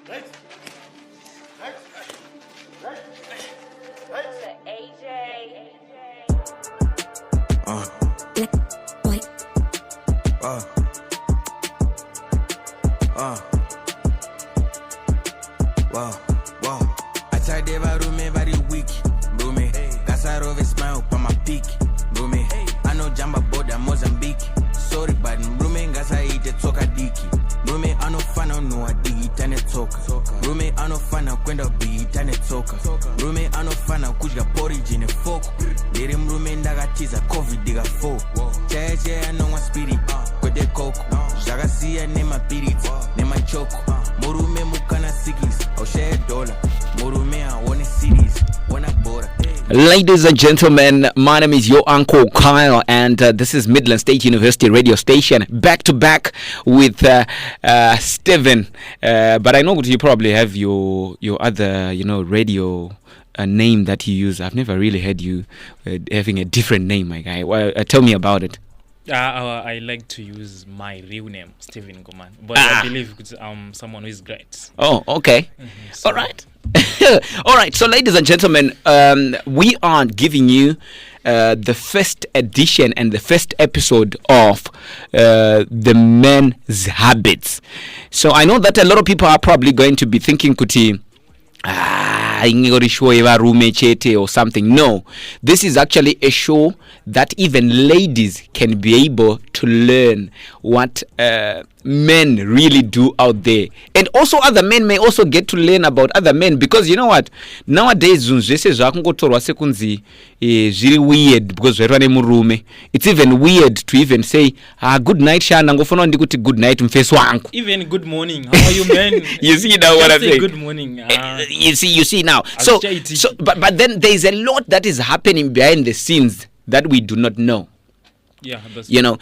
I tried to room every week, bro me. Kasarove smile pa my peak, bro me. I know jamba boda Mozambique. Sorry, but bro me ngasa ite toka diki. Bro me I no fana no adigi tane toka. Bro me I no fana kwenda bigi tane toka. Bro me I no fana kujga porridge ne folk. Dere bro me ndaga tiza COVID diga fo. Cheche I no wa spirit, kwede coco. Jaga siya ne ma pirit, ne ma choco. Morume mukana sigis, au share dollar. Morume I want cities, wanna border. Ladies and gentlemen, my name is your Uncle Kyle, and this is Midland State University radio station, back to back with Steven. But I know you probably have your other, radio name that you use. I've never really heard you having a different name, my guy. Well, tell me about it. I like to use my real name, Steven Goman, but I believe it's someone who is great. Oh, okay. So all right. All right. So, ladies and gentlemen, we are giving you the first edition and the first episode of the men's habits. So, I know that a lot of people are probably going to be thinking, Kuti, or something. No, this is actually a show that even ladies can be able to learn what men really do out there, and also other men may also get to learn about other men, because you know what, nowadays it's really weird, because it's even weird to even say good night Shana, good night even good morning, how are you, man? You see now what I'm saying? Good morning. You see now. So but then there is a lot that is happening behind the scenes that we do not know. Yeah,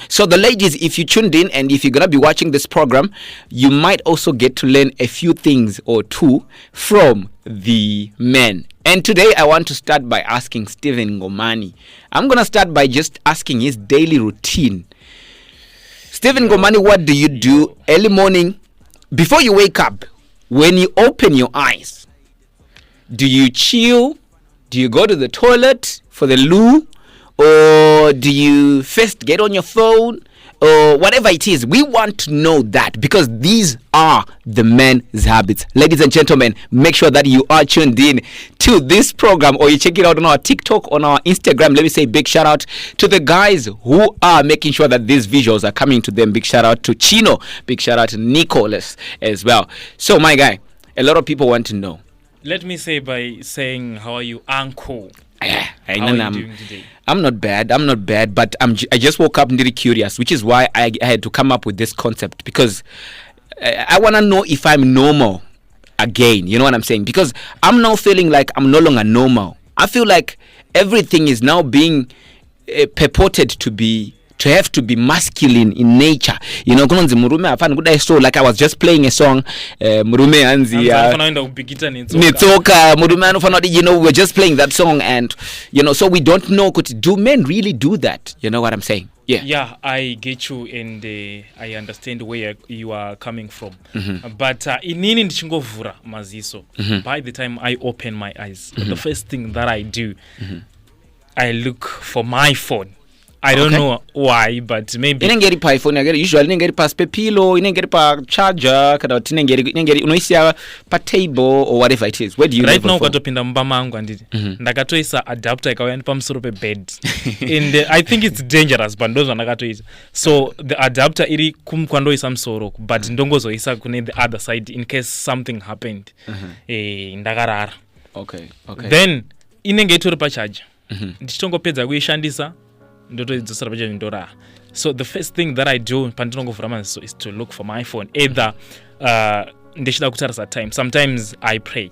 so the ladies, if you tuned in and if you're gonna be watching this program, you might also get to learn a few things or two from the men. And today I want to start by asking Steven Ngomani. I'm gonna start by just asking his daily routine. Steven Ngomani, what do you do early morning before you wake up? When you open your eyes, do you chill? Do you go to the toilet for the loo? Or do you first get on your phone? Or whatever it is, we want to know that, because these are the men's habits. Ladies and gentlemen, make sure that you are tuned in to this program, or you check it out on our TikTok, on our Instagram. Let me say big shout out to the guys who are making sure that these visuals are coming to them. Big shout out to Chino. Big shout out to Nicholas as well. So my guy, a lot of people want to know. Let me say by saying, how are you, Uncle? How are you doing today? I'm not bad, but I just woke up really curious, which is why I had to come up with this concept, because I want to know if I'm normal again. You know what I'm saying? Because I'm now feeling like I'm no longer normal. I feel like everything is now being purported to have to be masculine in nature. You know, so like I was just playing a song, Murume Anzi, we're just playing that song, and so we don't know, do men really do that? You know what I'm saying? Yeah, I get you, and I understand where you are coming from. But inini ndichingovhura maziso, by the time I open my eyes, the first thing that I do, I look for my phone. I don't know why, but maybe inengeri pa iPhone usually inengeri pa spare pillow, inengeri pa charger, kada inengeri unoisia pa table or whatever it is. Where do you right now ukatopinda mbama angu anditi ndakatoisa adapter ikawenda pamusoro pe bed and I think it's dangerous, but ndozo ndakatoisa, so the adapter iri kwandoisa musoro, but ndongozoisa kune the other side in case something happened. Ndakarara. Okay. Then inenge itori pa charger ndichitongopedza kuishandisa. So the first thing that I do is to look for my phone. Either time. Sometimes I pray.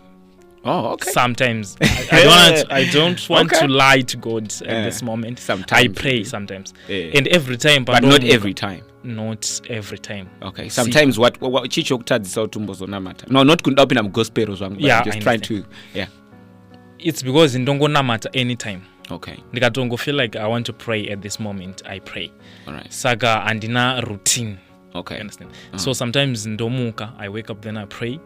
Oh, okay. Sometimes I don't want to lie to God at this moment. Sometimes I pray sometimes, and every time, but not every time. Not every time. Okay. Sometimes what chicho kutadzisa utumbozo namata. No, not kundapina mgospel zwangu. Yeah, just trying to. Yeah. It's because ndongo namata anytime. Okay. Ndikatongo feel like I want to pray at this moment, I pray. All right. Saga andina routine. Okay. You understand? So sometimes ndomuka, I wake up, then I pray.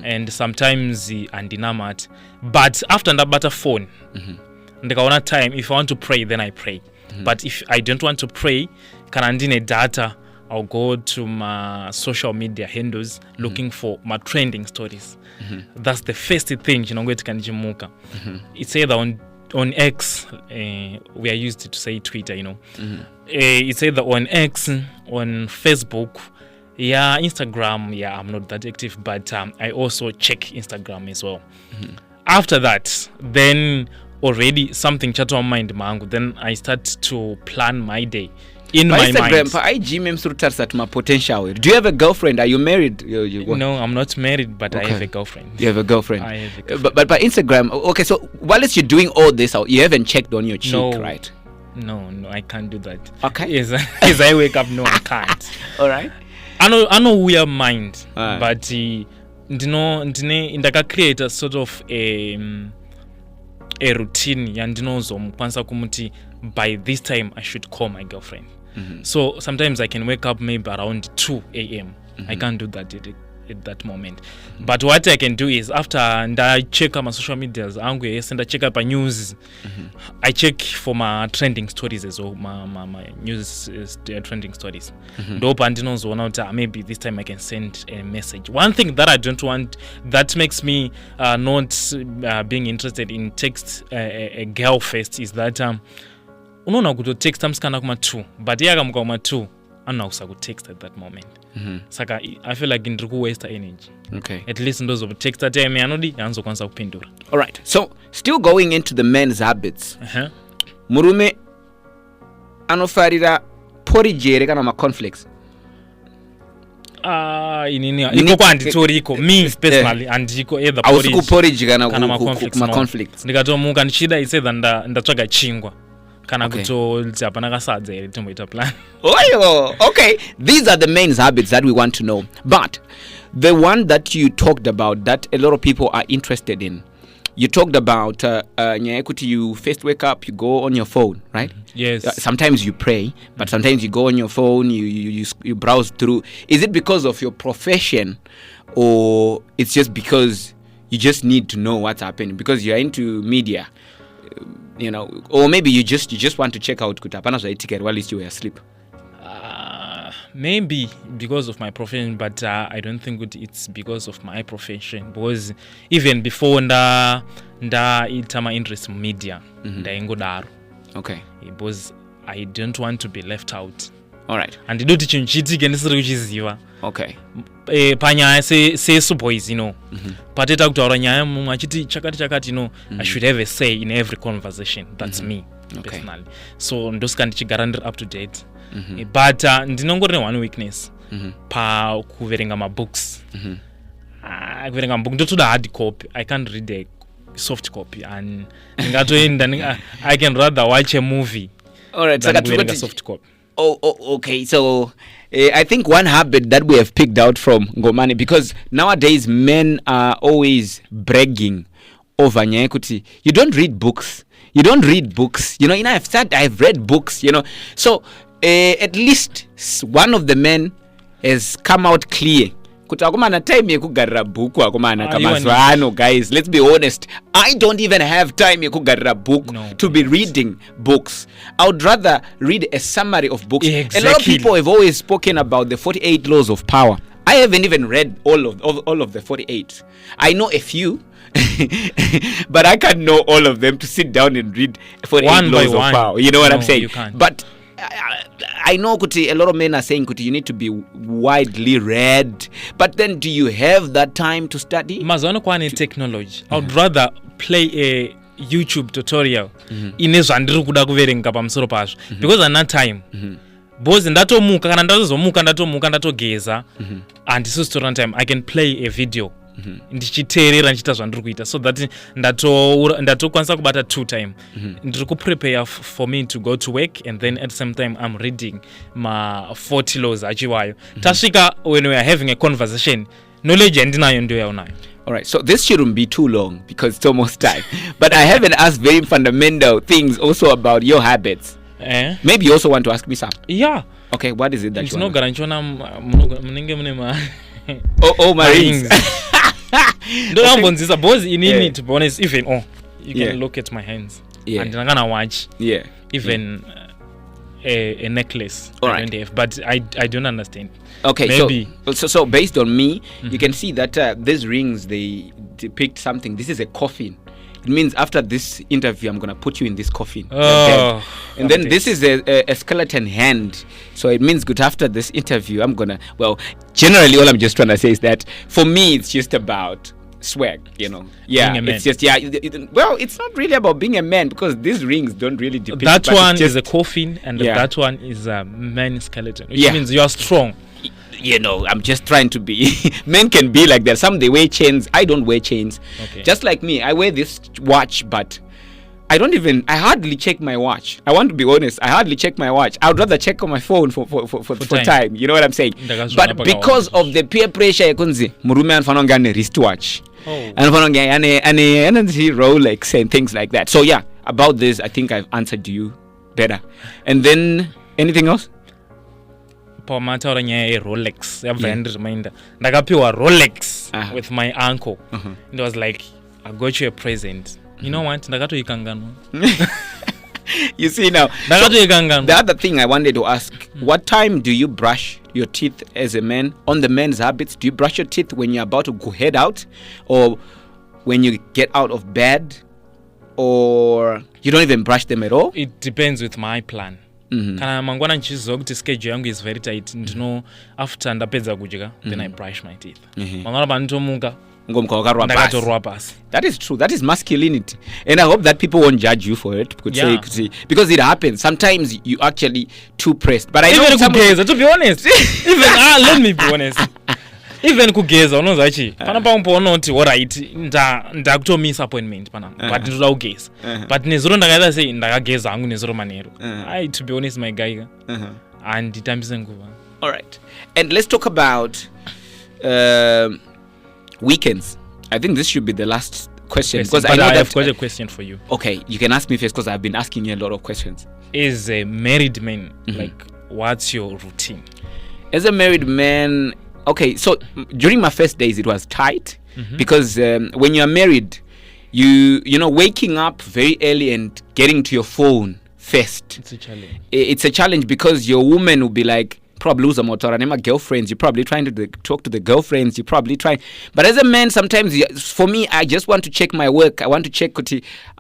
And sometimes andinamat. But after ndabata phone, ndikaona time, if I want to pray, then I pray. But if I don't want to pray, kana ndine data, I'll go to my social media handles looking for my trending stories. That's the first thing chinongwetikanjimuka. It's either on X, we are used to say Twitter, it's either on X, on Facebook, Instagram. I'm not that active, but I also check Instagram as well. After that, then already something chat on mind mangu, then I start to plan my day in my Instagram, mind. Potential. Do you have a girlfriend? Are you married? No, I'm not married, but I have a girlfriend. You have a girlfriend. I have a girlfriend. But by Instagram, okay. So while you're doing all this, you haven't checked on your cheek, right? No, I can't do that. Okay. As I wake up, no, I can't. All right. I know we are mind, but ndaka create a sort of a routine yandinozomukwanisa kumuti by this time I should call my girlfriend. So sometimes I can wake up maybe around 2 a.m. I can't do that at that moment. But what I can do is after and I check out my social medias, and I check out my news. I check for my trending stories as well. My news is trending stories. Maybe this time I can send a message. One thing that I don't want that makes me not being interested in text a girl first is that unoona kuti text amsikana kuma 2 but yeye akamuka kuma 2 anokusa ku text at that moment. Saka I feel like ndiri ku waste energy. Okay. At least ndozo text at time anodi yanzokwanisa kupindura. All right. So still going into the men's habits. Murume anofarira porridge kana ma cornflakes. Iko kwanditoriko me personally andiko either porridge kana ma cornflakes. Ndikatomuka ndichida itsedha ndatsvaga chingwa. Okay. Okay, these are the main habits that we want to know. But the one that you talked about that a lot of people are interested in, you talked about you first wake up, you go on your phone, right? Yes. Sometimes you pray, but sometimes you go on your phone, you browse through. Is it because of your profession, or it's just because you just need to know what's happening because you are into media? Or maybe you just want to check out kutapana ticket while you were asleep. Maybe because of my profession, but I don't think it's because of my profession. Because even before nda itama interest in media, ndaingodaro. Okay. Because I don't want to be left out. All right. And the do chinchiti ndisiri kuchiziva. Okay. Panyaya say boys, pateta kutaura nyaya mumwe achiti chakati I should have a say in every conversation. That's me personally. So ndosika ndichigara ndiri up to date. But ndinongori one weakness pa kuverenga ma books. Kuverenga book ndotoda hard copy. I can't read a soft copy and I can rather watch a movie. All right, than a soft copy. Oh, okay. So I think one habit that we have picked out from Ngomane, because nowadays men are always bragging over Nyekuti. You don't read books. I've read books, So at least one of the men has come out clear. Time guys, let's be honest. I don't even have time book to be reading books. I would rather read a summary of books. Exactly. A lot of people have always spoken about the 48 laws of power. I haven't even read all of the 48. I know a few, but I can't know all of them to sit down and read 48 laws of power. You know what I'm saying? You can't. But I know Kuti, a lot of men are saying Kuti, you need to be widely read, but then do you have that time to study? Mazono kwa ni technology. I would rather play a YouTube tutorial inezo andiri kuda kuverenga pamusoro pazvo because at that time bozi ndatomuka kana ndatozomuka ndatogeza and this is total time I can play a video ndichiteerera ndichita zvandiri kuita so that ndatokwanisa kubata 2 time ndiri kuprepare for me to go to work and then at the same time I'm reading my 40 laws achiwayo tasvika when we are having a conversation knowledge andinayo ndio yaunayo. All right, so this shouldn't be too long because it's almost time. But I haven't asked very fundamental things also about your habits. Maybe you also want to ask me some. Yeah. Okay, what is it that you want? Oh, my rings. Both in it, to be honest, even you can look at my hands. Yeah. And I'm gonna watch. Yeah. Even a necklace. All I right. don't have, but I don't understand. Okay, Maybe. so based on me, you can see that these rings, they depict something. This is a coffin. It means after this interview, I'm gonna put you in this coffin. Oh, and then this is a skeleton hand. So it means good after this interview, I'm gonna. Well, generally, all I'm just trying to say is that for me, it's just about swag, Yeah, being a man. it's just well, it's not really about being a man because these rings don't really depict. That but one it's is just, a coffin, and Yeah. that one is a man skeleton, which Yeah. means you are strong. I'm just trying to be. Men can be like that. Some they wear chains. I don't wear chains. Okay. Just like me, I wear this watch, but I hardly check my watch. I want to be honest. I hardly check my watch. I would rather check on my phone for time. You know what I'm saying? But because of the peer pressure, murume anofana kunge ane wristwatch. Anofana kunge ane Rolex and things like that. So yeah, about this, I think I've answered you better. And then anything else? Pamataura nyaya Rolex. Reminder. Ndakapiwa Rolex with my uncle. It was like, I got you a present. You know what? Ndakatoikanganwa. You see now. The other thing I wanted to ask, what time do you brush your teeth as a man? On the men's habits, do you brush your teeth when you're about to go head out, or when you get out of bed, or you don't even brush them at all? It depends with my plan. Kana mangwana nchiziva kuti schedule yangu is very tight, ndino after ndapedza kudya then I brush my teeth. Mangwana panitomuka ndakatorwa pasi. That is true. That is masculinity, and I hope that people won't judge you for it. Because it happens sometimes. You actually too pressed. But I know kugeza, to be honest. Even let me be honest. Even kugeza unonza ichi pana paumpoona kuti alright ndakutomisa appointment pana but ndoda kugeza but nezuro ndakaita sei ndakageza hangu nezuro manheru. To be honest my guy anditambise nguva. All right, and let's talk about weekends. I think this should be the last question because I know I've got a question for you. Okay, you can ask me first because I've been asking you a lot of questions. As a married man, like, what's your routine? As a married man, okay, so during my first days it was tight because when you're married, you know, waking up very early and getting to your phone first. It's a challenge. It's a challenge because your woman will be like, probably lose a motor and my girlfriends, you're probably trying to talk to the girlfriends, you're probably trying. But as a man, sometimes for me, I just want to check my work. I want to check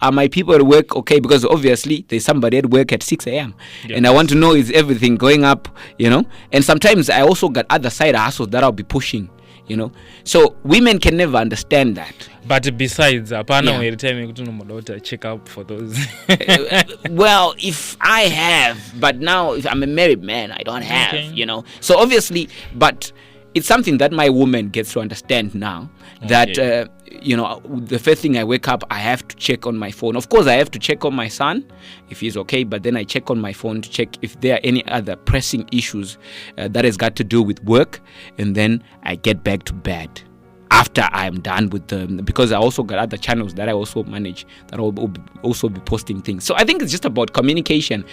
are my people at work okay, because obviously there's somebody at work at 6 a.m. and I want to know, is everything going up, and sometimes I also got other side hustles that I'll be pushing, so women can never understand that. But besides, apana tell me to check up for those. Well, if I have, but now if I'm a married man, I don't have, So obviously, but it's something that my woman gets to understand now. That the first thing I wake up, I have to check on my phone. Of course, I have to check on my son if he's okay. But then I check on my phone to check if there are any other pressing issues that has got to do with work, and then I get back to bed after I'm done with them, because I also got other channels that I also manage that will also be posting things. So I think it's just about communication,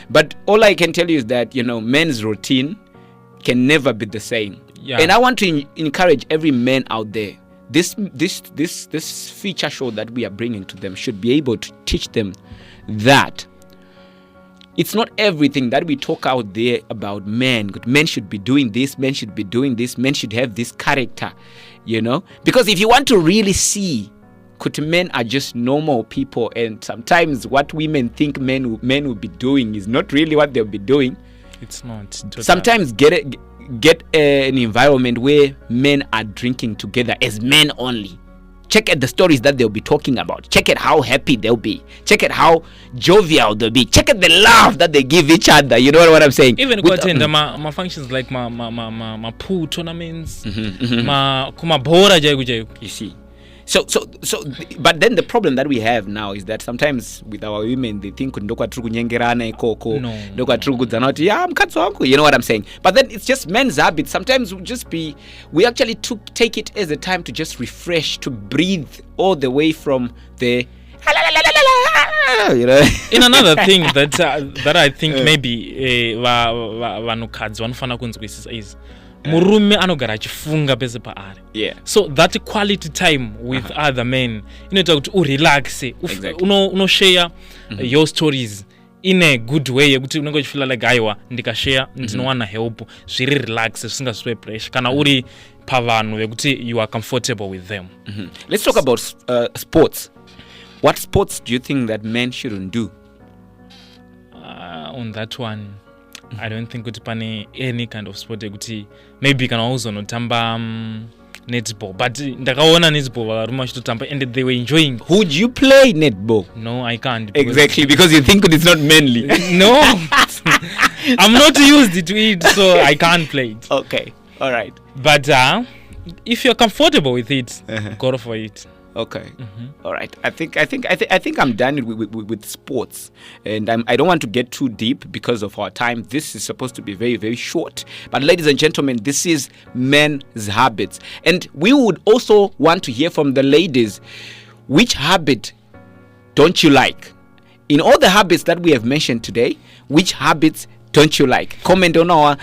But all I can tell you is that men's routine can never be the same. Yeah. And I want to encourage every man out there. This feature show that we are bringing to them should be able to teach them that it's not everything that we talk out there about men. Men should be doing this. Men should be doing this. Men should have this character, Because if you want to really see, men are just normal people, and sometimes what women think men will be doing is not really what they'll be doing. It's not. Sometimes get an environment where men are drinking together as men only. Check at the stories that they'll be talking about. Check at how happy they'll be. Check at how jovial they'll be. Check at the love that they give each other. You know what I'm saying? Even my functions like my pool tournaments, kuma bora jaigu. You see. So, but then the problem that we have now is that sometimes with our women, they think ndokwa tru kunyengerana ikoko, ndokwa tru kudzanoti mkatsi wangu, you know what I'm saying? But then it's just men's habit. Sometimes we actually take it as a time to just refresh, to breathe all the way from the You know. In another thing that I think maybe vanhukadzi vanofana kunzwisisa is murume anogara achifunga pese paari. Yeah. So that quality time with other men inoita kuti urelaxe, unoshare your stories in a good way yekuti unenge uchifila like aiwa ndikashare ndinowana help zviri relax zvisingazvipe pressure kana uri pavanhu vekuti you are comfortable with them. Let's talk about sports. What sports do you think that men shouldn't do? On that one, I don't think kuti pane any kind of sport yekuti maybe kana uzonotamba netball, but ndakaona netball varume vachitotamba and they were enjoying. Would you play netball? No, I can't. Exactly, because you think it's not manly. No, I'm not used to it, so I can't play it. Okay, all right. But if you're comfortable with it, go for it. Okay, all right. I think I'm done with sports, and I don't want to get too deep because of our time. This is supposed to be very, very short. But ladies and gentlemen, this is men's habits, and we would also want to hear from the ladies. Which habit don't you like? In all the habits that we have mentioned today, which habits don't you like? Comment on our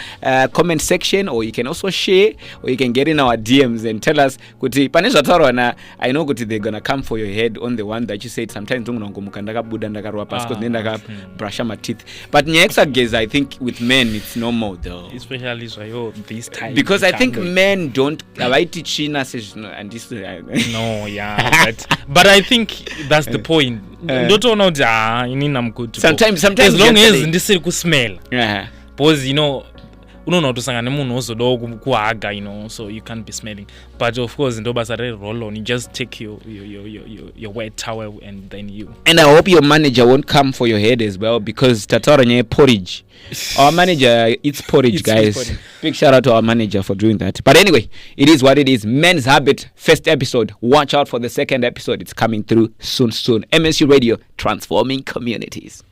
comment section, or you can also share, or you can get in our DMs and tell us kuti pane zvatarwana. I know kuti they're gonna come for your head on the one that you said sometimes ndongomuka ndakabuda ndakarwa pasi because ndaka brusha my teeth. But nyexageza, I think with men it's normal though, especially so this time, because I think men don't avaiti china and this no, yeah, but I think that's the point. Don't know inina mkutu sometimes as long as ndisiri kusmell, because unoona kuti usangana nemunhu ozodawo kuhaga, so you can't be smelling. But of course ndo basa roll on, you just take your wet towel and then you. And I hope your manager won't come for your head as well, because tataranye porridge. Our manager eats porridge, guys. Porridge. Big shout out to our manager for doing that. But anyway, it is what it is. Men's Habit, first episode. Watch out for the second episode. It's coming through soon. MSU Radio, transforming communities.